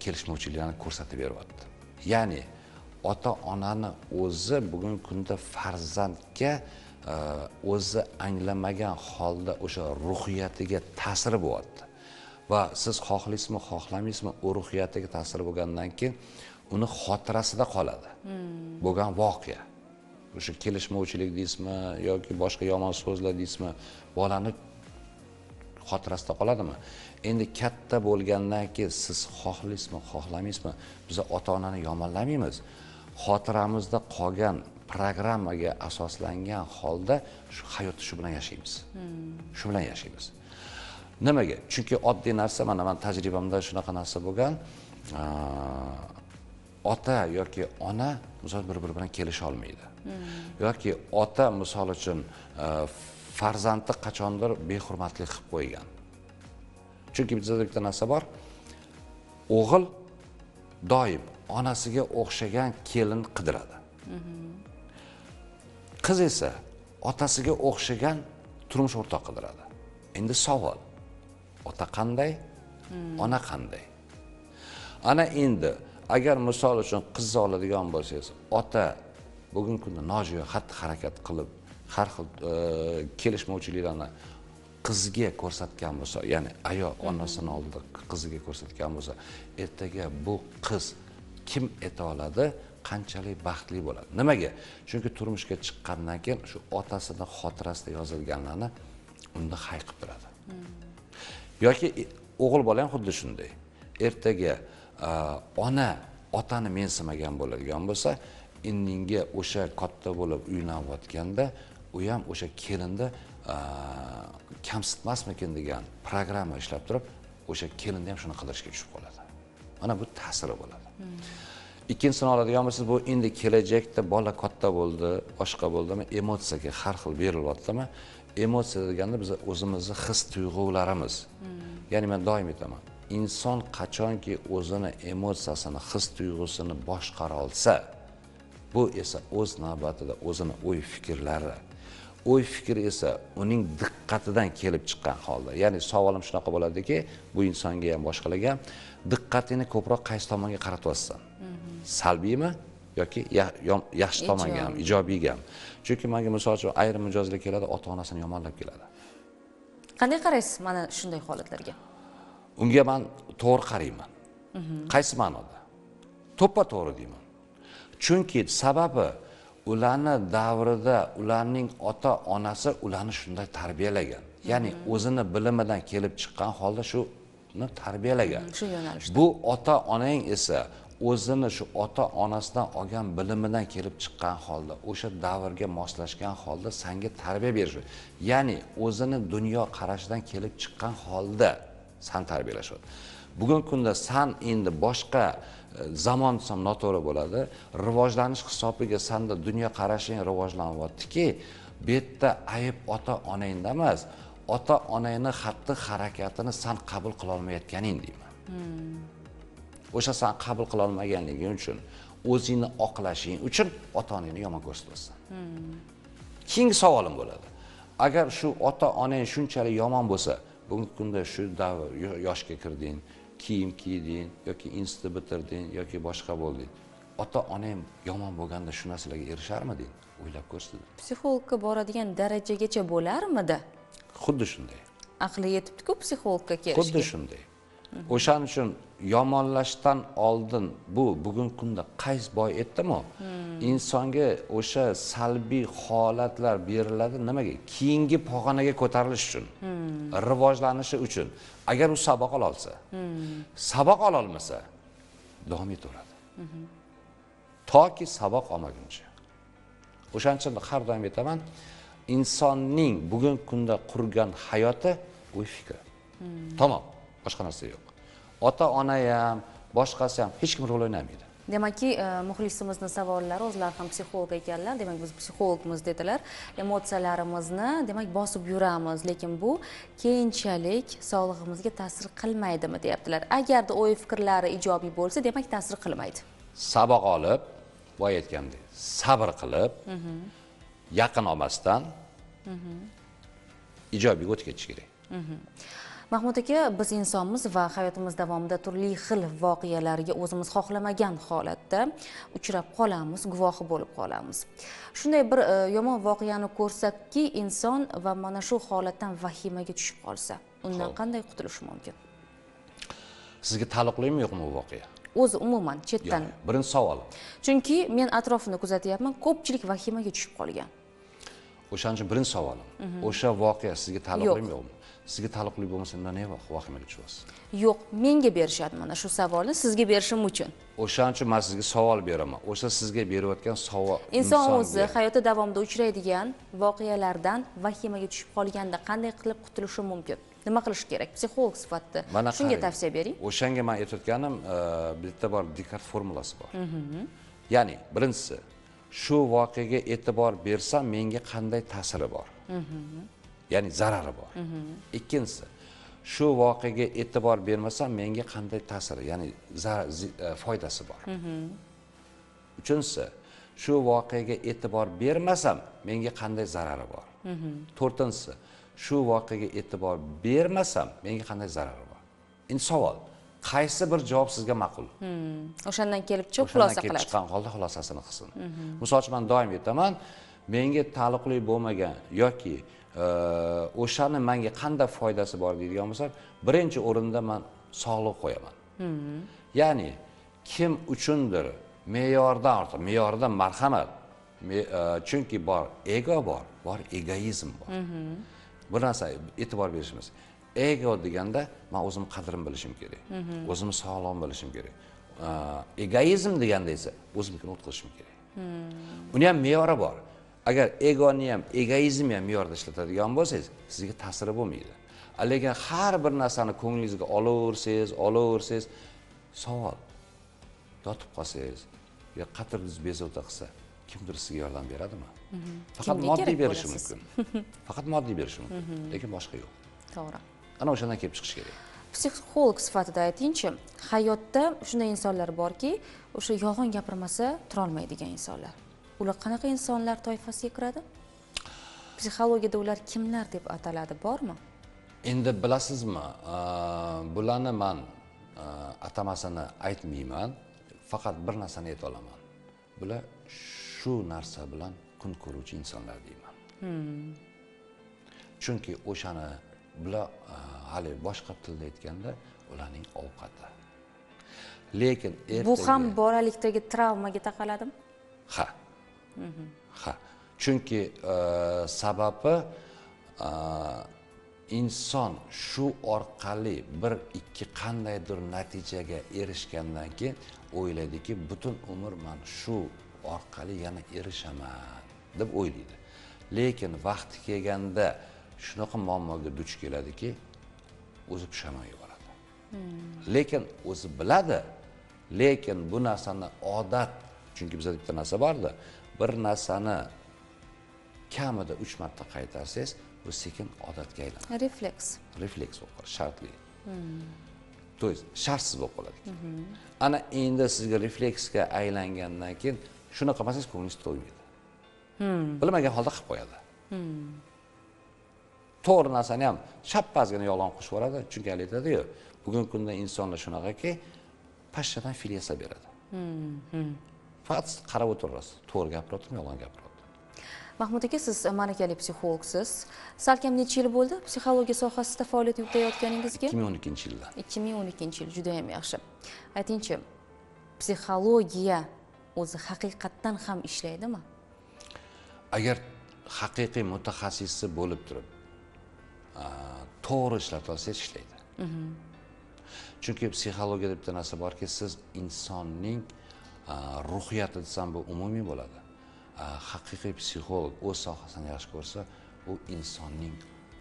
kelishmovchiliklarni ko'rsatib beryapti. Ya'ni ota onani o'zi bugungi kunda farzandga o'zi anglamagan holda o'sha ruhiyatiga ta'siri bo'lyapti. Va siz xohlaysizmi, xohlamaysizmi, u ruhiyatiga ta'sir bo'lgandan keyin uni xotirasida qoladi. Bo'lgan voqea. O'sha kelishmovchilik deysizmi yoki boshqa yomon so'zlar deysizmi, bolani xotirasida qoladimi? Endi katta bo'lgandan keyin siz xohlaysizmi, xohlamaysizmi, biz ota-onani yomonlamaymiz. Xotiramizda qolgan programmaga asoslangan holda shu hayotni shu bilan yashaymiz. Shu bilan yashaymiz. Nimaga? Chunki oddiy narsa, mana men tajribamda shunaqa narsa bo'lgan. Ota yoki ona misol bir-biri bilan kelisha olmaydi. Yoki ota misol uchun farzandni qachondir behurmatlik qilib qo'ygan. Chunki bizda bitta narsa bor. O'g'il doim onasiga o'xshagan kelin qidiradi. Qiz esa otasiga o'xshagan turmush o'rtoq qidiradi. Endi savol, ota qanday, ona qanday? Ana endi agar misol uchun qizni oladigan bo'lsangiz, ota bugungi kunda nojo'ya xatti-harakat qilib, har xil kelishmovchiliklarni qizga ko'rsatgan bo'lsa, ya'ni ayol onasining oldida qiziga ko'rsatgan bo'lsa, ertaga bu qiz kim eta oladi, qanchalik baxtli bo'ladi. Nimaga? Chunki turmushga chiqqandan keyin shu otasini xotirasida yozilganlarni unda hayqib turadi. Yoki o'g'il bola ham xuddi shunday. Ertaga otani mensimagan bo'ladigan bo'lsa, indinga o'sha katta bo'lib uylanayotganda, u ham o'sha kelinni kamsitmasmikin degan programma ishlab turib, o'sha kelinni ham shuni qidirishga tushib qoladi. Mana bu ta'siri bo'ladi. Ikkinchisini oladigan bo'lsangiz, bu endi kelajakda bola katta bo'ldi, boshqa bo'ldimi, emotsiyaga har xil berilyaptimi? Emotsiya deganda biz o'zimizning his-tuyg'ularimiz. Ya'ni men doim aytaman, inson qachonki o'zini emotsiyasini, his-tuyg'usini boshqara olsa, bu esa o'z navbatida o'zini o'y-fikrlari, o'y-fikr esa uning diqqatidan kelib chiqqan holda. Ya'ni savolim shunaqa bo'ladiki, bu insonga ham boshqalarga ham diqqatingni ko'proq qaysi tomonga qaratyapsan? Salbiymi yoki yaxshi tomonga ham, ijobiyga ham? Chunki menga misol uchun ayrim mijozlar keladi, ota-onasini yomonlab keladi. Qanday qaraysiz mana shunday holatlarga? Unga men to'g'ri qarayman. Qaysi ma'noda? To'ppa-to'g'ri deyman. Chunki sababi ularni davrida ularning ota-onasi ularni shunday tarbiyalagan. Ya'ni o'zini bilimidan kelib chiqqan holda shuni tarbiyalagan. Shu yo'nalishda. Bu ota-onang esa o'zini shu ota-onasidan olgan bilimidan kelib chiqqan holda, o'sha davrga moslashgan holda senga tarbiya berishi. Ya'ni o'zini dunyo qarashidan kelib chiqqan holda sen tarbiyalashadi. Bugun kunda sen endi boshqa zamon desam noto'g'ri bo'ladi. Rivojlanish hisobiga senda dunyo qarashing rivojlanyaptiki, bu yerda ayb ota-onangda emas, ota-onangning xatti-harakatini sen qabul qila olmayotganing deyman. O'sha sen qabul qila olmaganliging uchun, o'zingni oqlashing uchun ota-onangni yomon ko'rsatyapsan. Keyingi savolim bo'ladi. Agar shu ota-onang shunchalik yomon bo'lsa, bugungi kunda shu davr yoshga kirding, kiyim kiyding yoki institut bitirding yoki boshqa bo'lding. Ota-onang yomon bo'lganda shu narsalarga erisharmiding? O'ylab ko'rsin. Psixologga boradigan darajagacha bo'larmidi? Xuddi shunday. Aqli yetibdi-ku psixologga kelishga. Xuddi shunday. O'shaning uchun yomonlashdan oldin bugungi kunda qaysi boy aytdimi? Insonga o'sha salbiy holatlar beriladi nimaga? Keyingi pog'onaga ko'tarilish uchun, rivojlanishi uchun. Agar u saboq ola olsa, saboq ola olmasa, davom etaveradi. Toki saboq olmaguncha. O'shaning uchun har doim aytaman, insonning bugungi kunda qurgan hayoti o'y fikri. Tamom, boshqa narsa yo'q. Ota-ona ham, boshqasi ham hech kim rol o'ynamaydi. Demakki, muxlisimizning savollari o'zlari ham psixolog ekanlar. Demak, biz psixologmiz dedilar. Emotsiyalarimizni, demak, bosib yuramiz, lekin bu keyinchalik sog'lig'imizga ta'sir qilmaydimi deyaptilar. Agarda o'y fikrlari ijobiy bo'lsa, demak, ta'sir qilmaydi. Saboq olib, boy aytgandek, sabr qilib, yaqin olmasdan ijobiy o'tib ketish kerak. Mahmud aka, biz insonmiz va hayotimiz davomida turli xil voqealarga o'zimiz xohlamagan holatda uchrab qolamiz, guvohi bo'lib qolamiz. Shunday bir yomon voqeani ko'rsakki, inson va mana shu holatdan vahimaga tushib qolsa, undan qanday qutulish mumkin? Sizga taalluqlimi yo'qmi bu voqea? O'zi umuman chetdan. Birinchi savol. Chunki men atrofimni kuzatyapman, ko'pchilik vahimaga tushib qolgan. O'shaning uchun birinchi savolim. O'sha voqea sizga taalluqlimi yo'qmi? Sizga taalluqli bo'lmasa, undan nega vahimaga tushasiz? Yo'q, menga berishadi mana shu savolni sizga berishim uchun. O'shaning uchun men sizga savol beraman. O'sha sizga berayotgan savol inson o'zi hayoti davomida uchraydigan voqealardan vahimaga tushib qolganda qanday qilib qutulishi mumkin? Nima qilish kerak? Psixolog sifatida shunga tavsiya bering. O'shanga men aytayotganim, bitta bor Dekart formulasi bor. Ya'ni, birinchisi, shu voqeaga e'tibor bersam, menga qanday ta'siri bor? Ya'ni zarari bor. Ikkinchisi, shu voqeaga e'tibor bermasam, menga qanday ta'siri, ya'ni foydasi bor. Uchinchisi, shu voqeaga e'tibor bermasam, menga qanday zarari bor. To'rtinchisi, shu voqeaga e'tibor bermasam, menga qanday zarari bor. Endi savol, qaysi bir javob sizga ma'qul? O'shandan kelib chiqib xulosa qiladi. Chiqqan holda xulosasini qilsin. Misol uchun men doim aytaman, menga taalluqli bo'lmagan yoki o'shani menga qanday foydasi bor deydigan bo'lsam, birinchi o'rinda men sog'liq qo'yaman. Ya'ni kim uchundir me'yordan ortiq, me'yordan marhamat. Chunki bor ego bor egoizm bor. Bu narsa e'tibor berishimiz. Ego deganda men o'zimni qadrim bilishim kerak. O'zimni sog'lom bilishim kerak. Egoizm deganda esa o'zimnikini o't qilishim kerak. Uni ham me'yori bor. Agar egoni ham, egoizmni ham me'yorda ishlatadigan bo'lsangiz, sizga ta'siri bo'lmaydi. Lekin har bir narsani ko'nglingizga olaversangiz, savol. Yotib qolsangiz, yo qatrdingiz bezovta qilsa, kimdir sizga yordam beradimi? Faqat moddiy berishi mumkin. Faqat moddiy berishi mumkin, lekin boshqa yo'q. To'g'ri. Ana o'shandan kelib chiqish kerak. Psixolog sifatida aytingchi, hayotda shunday insonlar borki, o'sha yolg'on gapirmasa tura olmaydigan insonlar. Ular qanaqa insonlar toifasiga kiradi? Psixologiyada ular kimlar deb ataladi, bormi? Endi bilasizmi, bularni men atamasini aytmayman, faqat bir narsani ayta olaman. Bular shu narsa bilan kun ko'ruvchi insonlar deyman. Chunki o'shani bular hali boshqa tilda aytganda ularning ovqati. Lekin bu ham bolalikdagi travmaga taqaladimi? Ha. Ha. Chunki sababi inson shu orqali bir ikki qandaydir natijaga erishgandan keyin o'ylaydiki, butun umr men shu orqali yana erishaman deb o'ylaydi. Lekin vaqti kelganda shunaqa muammoga duch keladiki, o'zi pushaymon yuboradi. Lekin o'zi biladi, lekin bu narsani odat, chunki bizda bitta narsa bordi, bir narsani kamida 3 marta qaytarsangiz, bu sekin odatga aylanadi. Refleks. Refleks bo'lib qoladi, shartli. To есть shartsiz bo'lib qoladi. Ana endi sizga refleksga aylangandan keyin shunaqa qilmasangiz ko'nglingiz to'ymaydi. Bilmagan holda qilib qo'yadi. To'g'ri narsani ham shappazgina yolg'on qo'shib yuboradi, chunki aytadi-ku, bugungi kunda insonlar shunaqaki, pashshadan fil yasab beradi. Faqat qarab o'tirasiz, to'g'ri gapiryaptimi, yolg'on gapiryaptimi. Mahmud aka, siz malakali psixologsiz. Salkam necha yil bo'ldi psixologiya sohasida faoliyat yuritayotganingizga? 2012-yilda. 2012-yil, juda ham yaxshi. Aytingchi, psixologiya o'zi haqiqatdan ham ishlaydimi? Agar haqiqiy mutaxassisi bo'lib turib, to'g'ri ishlata olsangiz ishlaydi. Chunki psixologiyada bitta narsa borki, siz insonning ruhiyati desam bu umumiy bo'ladi. Haqiqiy psixolog o'z sohasini yaxshi ko'rsa, u insonning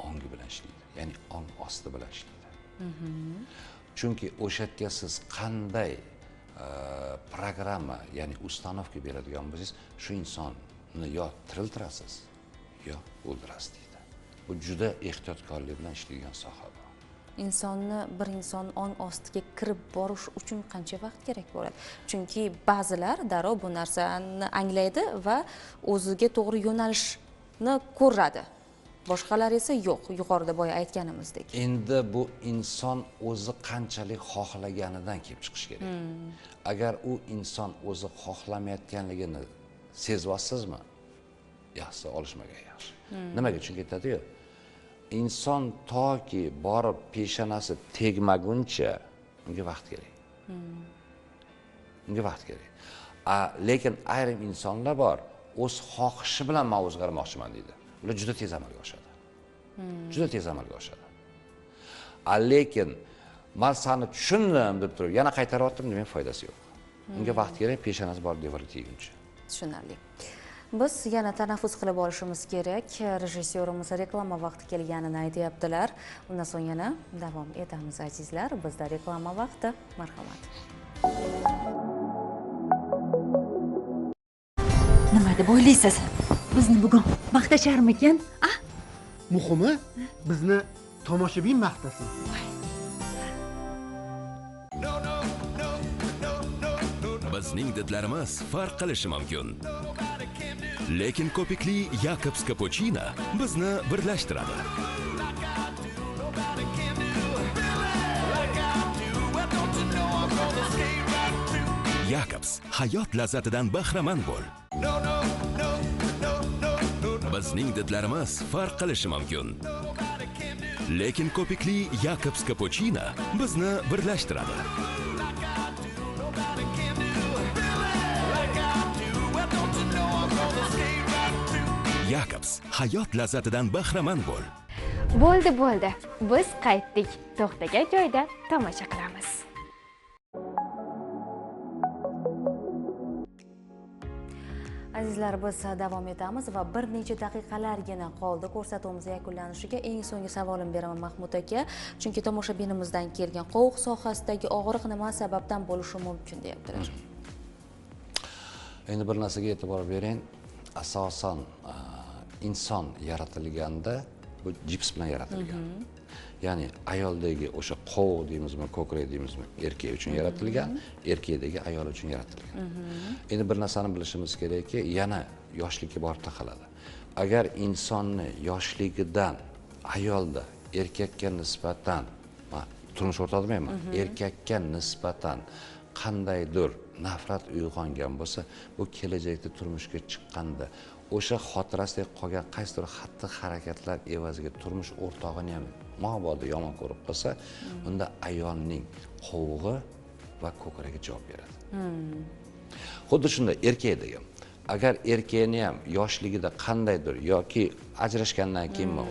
ongi bilan ishlaydi, ya'ni ong osti bilan ishlaydi. Chunki o'sha yerga siz qanday programma, ya'ni ustanovka beradigan bo'lsangiz, shu insonni yo tiriltirasiz, yo o'ldirasiz deydi. Bu juda ehtiyotkorlik bilan ishlaydigan soha. Bir inson ong ostiga kirib borish uchun qancha vaqt kerak bo'ladi? Chunki ba'zilar darrov bu narsani anglaydi va o'ziga to'g'ri yo'nalishni ko'radi. Boshqalar esa yo'q, yuqorida boya aytganimizdek. Endi bu inson o'zi qanchalik xohlaganidan kelib chiqish kerak. Agar u inson o'zi xohlamayotganligini sezyapsizmi? Yaxshi, olishmagan yaxshi. Nimaga? Chunki aytadi-ku, inson toki borib peshonasi tegmaguncha unga vaqt kerak. Unga vaqt kerak. Lekin ayrim insonlar bor, o'z xohishi bilan men o'zgarmoqchiman deydi. Ular juda tez amalga oshadi. Juda tez amalga oshadi. Lekin men seni tushundim deb turib, yana qaytaryaptim demak foydasi yo'q. Unga vaqt kerak, peshonasi bor devorga teguncha. Tushunarli. Biz yana tanaffus qilib olishimiz kerak. Rejissyorimiz reklama vaqti kelganini aytayaptilar. Undan so'ng yana davom etamiz azizlar. Bizda reklama vaqti. Marhamat. Nima deb o'ylaysiz? Bizni bugun maqtasharmikan? Muhimi, bizni tomoshabin maqtasin. Bizning didlarimiz farq qilishi mumkin. Lekin ko'pikli Jacobs Cappuccino bizni birlashtiradi. Jacobs, hayot lazzatidan bahramand bo'l. Bizning didlarimiz farq qilishi mumkin. Lekin ko'pikli Jacobs Cappuccino bizni birlashtiradi. Jacobs, hayot lazzatidan bahramand bo'l. Bo'ldi. Biz qaytdik. To'xtagan joyda tomosha qilamiz. Azizlar, biz davom etamiz va bir necha daqiqalargina qoldi ko'rsatuvimiz yakunlanishiga. Eng so'nggi savolim beraman Mahmud aka, chunki tomoshabinimizdan kelgan qovuq sohasidagi og'riq nima sababdan bo'lishi mumkin deyaptilar. Endi bir narsaga e'tibor bering. Asosan inson yaratilganda bu gips bilan yaratilgan. Ya'ni ayoldagi o'sha qovuq deymizmi, ko'krak deymizmi, erkak uchun yaratilgan, erkakdagi ayol uchun yaratilgan. Endi bir narsani bilishimiz kerakki, yana yoshlikka borib taqaladi. Agar insonni yoshligidan ayolda erkakka nisbatan, turmush o'rtoq demayman, erkakka nisbatan qandaydir nafrat uyg'ongan bo'lsa, bu kelajakda turmushga chiqqanda o'sha xotirasidagi qolgan qaysidir xatti-harakatlar evaziga turmush o'rtog'ini ham mabodo yomon ko'rib qolsa, unda ayolning qovug'i va ko'kragiga javob beradi. Xuddi shunday erkakdagi. Agar erkakni ham yoshligida qandaydir yoki ajrashgandan keyinmi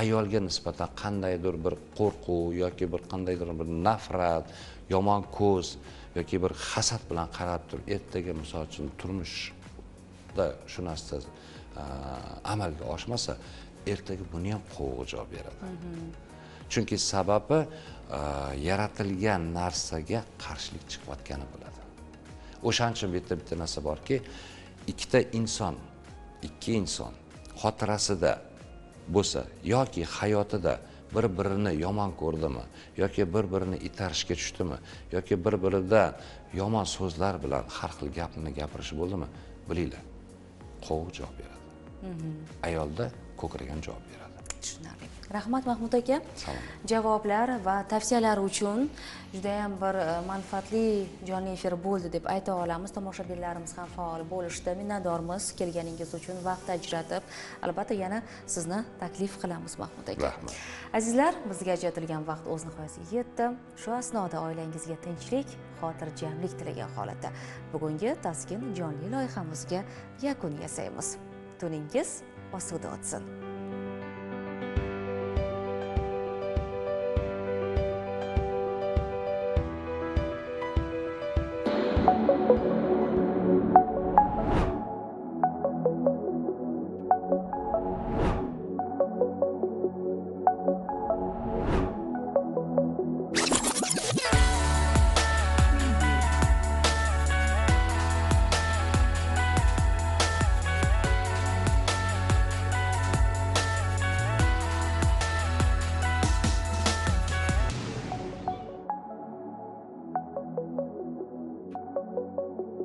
ayolga nisbatan qandaydir bir qo'rquv yoki bir qandaydir bir nafrat, yomon ko'z yoki bir hasad bilan qarab turib, ertaga misol uchun turmushda shu narsa amalga oshmasa, ertaga buni ham qovug'i javob beradi. Chunki sababi yaratilgan narsaga qarshilik chiqayotgani bo'ladi. O'shaning uchun bitta narsa borki, ikki inson xotirasida bo'lsa yoki hayotida bir-birini yomon ko'rdimi yoki bir-birini itarishga tushdimi yoki bir-birida yomon so'zlar bilan har xil gapni gapirish bo'ldimi, bilinglar, qovuq javob beradi. Ayolda ko'krak ham javob beradi. Tushunarli. Rahmat Mahmud aka. Javoblar va tavsiyalar uchun juda ham bir manfaatli jonli efir bo'ldi deb ayta olamiz. Tomoshabinlarimiz ham faol bo'lishdi. Minnatdormiz kelganingiz uchun, vaqt ajratib. Albatta yana sizni taklif qilamiz Mahmud aka. Rahmat. Azizlar, bizga ajratilgan vaqt o'z nihoyasiga yetdi. Shu asnoda oilangizga tinchlik, xotirjamlik tilagan holatda bugungi Taskin jonli loyihamizga yakun yasaymiz. Tuningiz osuda o'tsin.